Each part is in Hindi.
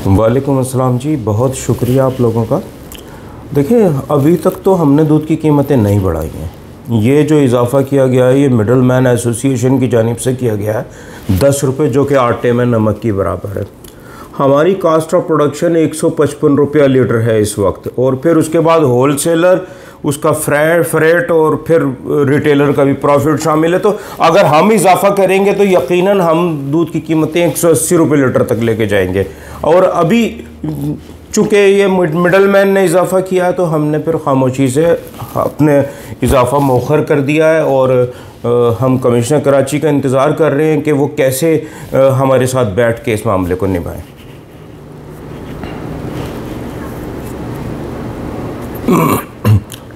वालेकुम अस्सलाम जी, बहुत शुक्रिया आप लोगों का। देखिए, अभी तक तो हमने दूध की कीमतें नहीं बढ़ाई हैं। ये जो इजाफ़ा किया गया है ये मिडल मैन एसोसिएशन की जानिब से किया गया है 10 रुपये, जो कि आटे में नमक की बराबर है। हमारी कास्ट ऑफ प्रोडक्शन 155 रुपया लीटर है इस वक्त, और फिर उसके बाद होलसेलर, उसका फ्रेट और फिर रिटेलर का भी प्रॉफिट शामिल है। तो अगर हम इजाफा करेंगे तो यकीनन हम दूध की कीमतें 180 रुपये लीटर तक लेके जाएंगे। और अभी चूँकि ये मिडल मैन ने इजाफा किया है तो हमने फिर खामोशी से अपने इजाफा मौखर कर दिया है, और हम कमिश्नर कराची का इंतज़ार कर रहे हैं कि वो कैसे हमारे साथ बैठ के इस मामले को निभाएं।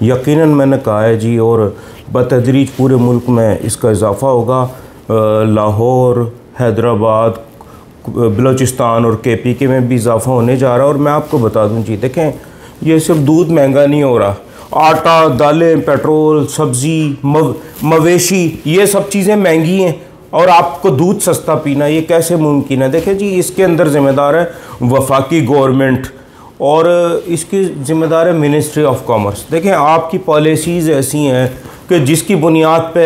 यकीनन मैंने कहा है जी, और बतदरीज पूरे मुल्क में इसका इजाफ़ा होगा। लाहौर, हैदराबाद, बलूचिस्तान और KPK में भी इजाफ़ा होने जा रहा है। और मैं आपको बता दूं जी, देखें, ये सिर्फ दूध महंगा नहीं हो रहा, आटा, दालें, पेट्रोल, सब्ज़ी, मवेशी, ये सब चीज़ें महंगी हैं, और आपको दूध सस्ता पीना, ये कैसे मुमकिन है? देखें जी, इसके अंदर ज़िम्मेदार है वफाकी गवर्नमेंट, और इसकी ज़िम्मेदार है मिनिस्ट्री ऑफ कॉमर्स। देखें, आपकी पॉलिसीज़ ऐसी हैं कि जिसकी बुनियाद पे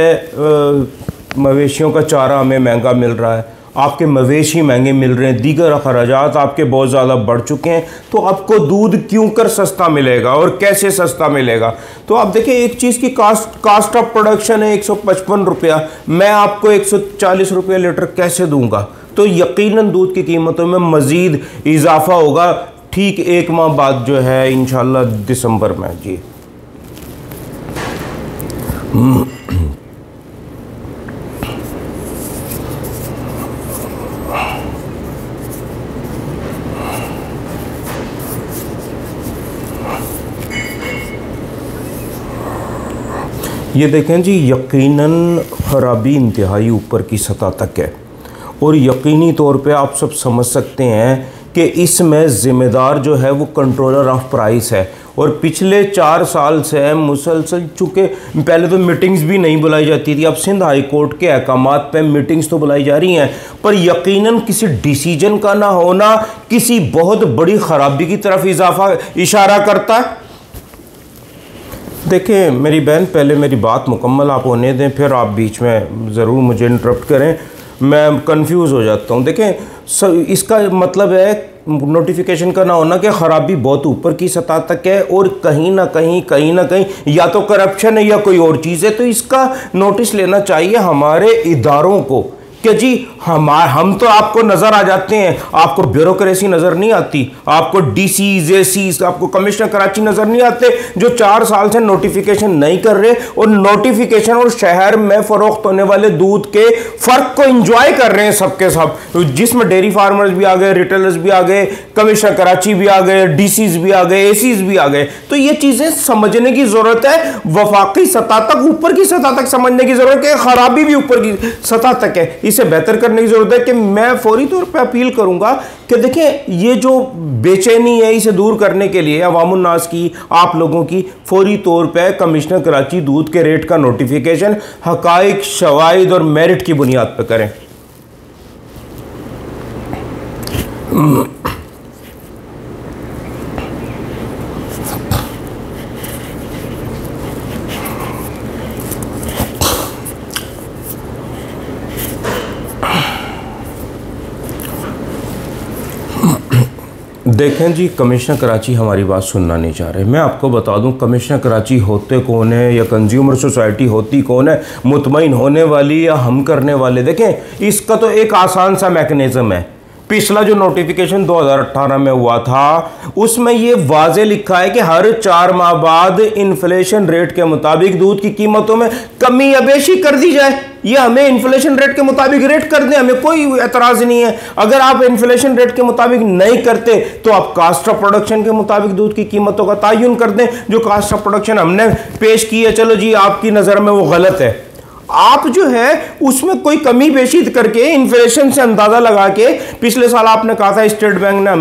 मवेशियों का चारा हमें महंगा मिल रहा है, आपके मवेशी महंगे मिल रहे हैं, दीगर अखराजात आपके बहुत ज़्यादा बढ़ चुके हैं, तो आपको दूध क्यों कर सस्ता मिलेगा और कैसे सस्ता मिलेगा? तो आप देखिए, एक चीज़ की कास्ट ऑफ प्रोडक्शन है 155 रुपया, मैं आपको 140 रुपये लीटर कैसे दूंगा? तो यकीनन दूध की कीमतों में मज़ीद इजाफा होगा, ठीक 1 माह बाद जो है इंशाल्लाह दिसंबर में जी। ये देखें जी, यकीनन ख़राबी इंतहाई ऊपर की सतह तक है, और यकीनी तौर पे आप सब समझ सकते हैं कि इसमें ज़िम्मेदार जो है वो कंट्रोलर ऑफ प्राइस है। और पिछले 4 साल से मुसलसल, चूँकि पहले तो मीटिंग्स भी नहीं बुलाई जाती थी, अब सिंध हाई कोर्ट के अहकामात पे मीटिंग्स तो बुलाई जा रही हैं, पर यकीनन किसी डिसीजन का ना होना किसी बहुत बड़ी ख़राबी की तरफ इशारा करता है। देखिए मेरी बहन, पहले मेरी बात मुकम्मल आप होने दें, फिर आप बीच में ज़रूर मुझे इंटरप्ट करें, मैं कंफ्यूज हो जाता हूँ। देखें, इसका मतलब है नोटिफिकेशन का ना होना कि ख़राबी बहुत ऊपर की सतह तक है, और कहीं ना कहीं या तो करप्शन है या कोई और चीज़ है। तो इसका नोटिस लेना चाहिए हमारे इदारों को कि जी हम तो आपको नज़र आ जाते हैं, आपको ब्यूरोक्रेसी नज़र नहीं आती, आपको DCs, ACs, आपको कमिश्नर कराची नज़र नहीं आते, जो 4 साल से नोटिफिकेशन नहीं कर रहे, और नोटिफिकेशन और शहर में फ़रोख्त होने वाले दूध के फ़र्क को इंजॉय कर रहे हैं सबके सब, जिसमें डेयरी फार्मर्स भी आ गए, रिटेलर्स भी आ गए, कमिश्नर कराची भी आ गए, DCs भी आ गए, ACs भी आ गए। तो ये चीज़ें समझने की ज़रूरत है, वफाकी सतह तक, ऊपर की सतह तक समझने की ज़रूरत है, ख़राबी भी ऊपर की सतह तक है, इसे बेहतर करने की जरूरत है। कि मैं फौरी तौर पे अपील करूंगा कि देखिए, ये जो बेचैनी है इसे दूर करने के लिए अवामुन नास की, आप लोगों की, फौरी तौर पे कमिश्नर कराची दूध के रेट का नोटिफिकेशन हकाइक, शवाहिद और मेरिट की बुनियाद पर करें। देखें जी, कमिश्नर कराची हमारी बात सुनना नहीं चाह रहे। मैं आपको बता दूं, कमिश्नर कराची होते कौन है, या कंज्यूमर सोसाइटी होती कौन है, मुतमईन होने वाली या हम करने वाले? देखें, इसका तो एक आसान सा मैकेनिज़्म है। पिछला जो नोटिफिकेशन 2018 में हुआ था, उसमें ये वाज़े लिखा है कि हर 4 माह बाद इन्फ्लेशन रेट के मुताबिक दूध की कीमतों में कमी या बेशी कर दी जाए। ये हमें इन्फ्लेशन रेट के मुताबिक रेट कर दें, हमें कोई एतराज़ नहीं है। अगर आप इन्फ्लेशन रेट के मुताबिक नहीं करते तो आप कास्ट ऑफ प्रोडक्शन के मुताबिक दूध की कीमतों का तयन कर दें। जो कास्ट ऑफ प्रोडक्शन हमने पेश की है, चलो जी आपकी नज़र में वो गलत है, आप जो है उसमें कोई कमी बेशी करके इन्फ्लेशन से अंदाज़ा लगा के, पिछले साल आपने कहा था स्टेट बैंक ने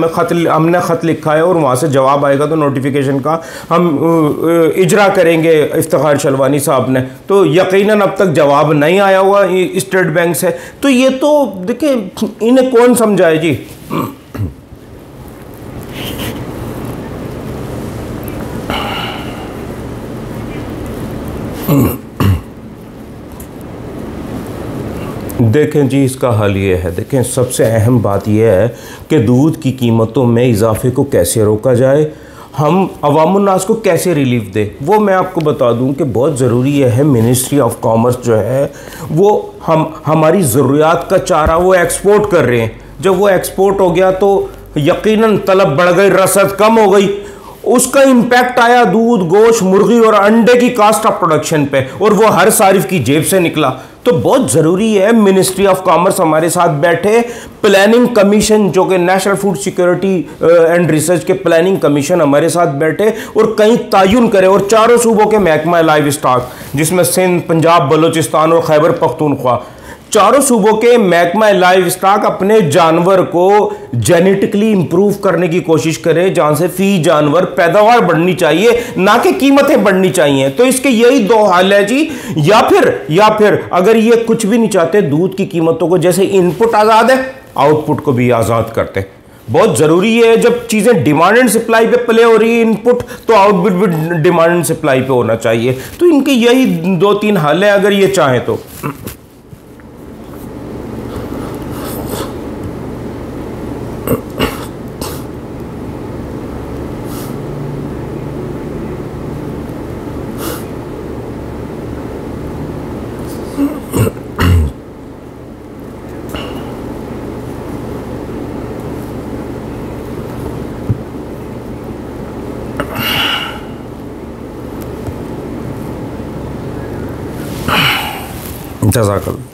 हमने ख़त लिखा है और वहाँ से जवाब आएगा तो नोटिफिकेशन का हम इजरा करेंगे इफ्तिखार शलवानी साहब ने, तो यकीनन अब तक जवाब नहीं आया हुआ स्टेट बैंक से। तो ये तो देखिए, इन्हें कौन समझाए जी। देखें जी, इसका हल ये है, देखें सबसे अहम बात यह है कि दूध की कीमतों में इजाफे को कैसे रोका जाए, हम अवामुन्नास को कैसे रिलीफ दे, वो मैं आपको बता दूं कि बहुत ज़रूरी है। मिनिस्ट्री ऑफ कॉमर्स जो है वो हमारी ज़रूरियात का चारा वो एक्सपोर्ट कर रहे हैं। जब वो एक्सपोर्ट हो गया तो यकीनन तलब बढ़ गई, रसद कम हो गई, उसका इम्पैक्ट आया दूध, गोश्त, मुर्गी और अंडे की कास्ट ऑफ प्रोडक्शन पे, और वो हर सारिफ की जेब से निकला। तो बहुत ज़रूरी है मिनिस्ट्री ऑफ कॉमर्स हमारे साथ बैठे, प्लानिंग कमीशन जो कि national food security and research के प्लानिंग कमीशन हमारे साथ बैठे और कहीं तयन करे, और चारों सूबों के महकमा लाइव स्टॉक जिसमें सिंध, पंजाब, बलूचिस्तान और खैबर पख्तूनख्वा, चारों सूबों के महकमा लाइव स्टॉक अपने जानवर को जेनेटिकली इंप्रूव करने की कोशिश करे, जहां से फी जानवर पैदावार बढ़नी चाहिए, ना कि कीमतें बढ़नी चाहिए। तो इसके यही दो हल है जी, या फिर अगर ये कुछ भी नहीं चाहते, दूध की कीमतों को जैसे इनपुट आज़ाद है, आउटपुट को भी आज़ाद करते। बहुत ज़रूरी है, जब चीज़ें डिमांड एंड सप्लाई पे प्ले हो रही है इनपुट, तो आउटपुट भी डिमांड एंड सप्लाई पे होना चाहिए। तो इनके यही 2-3 हल है अगर ये चाहें तो। जज़ाकल्लाह।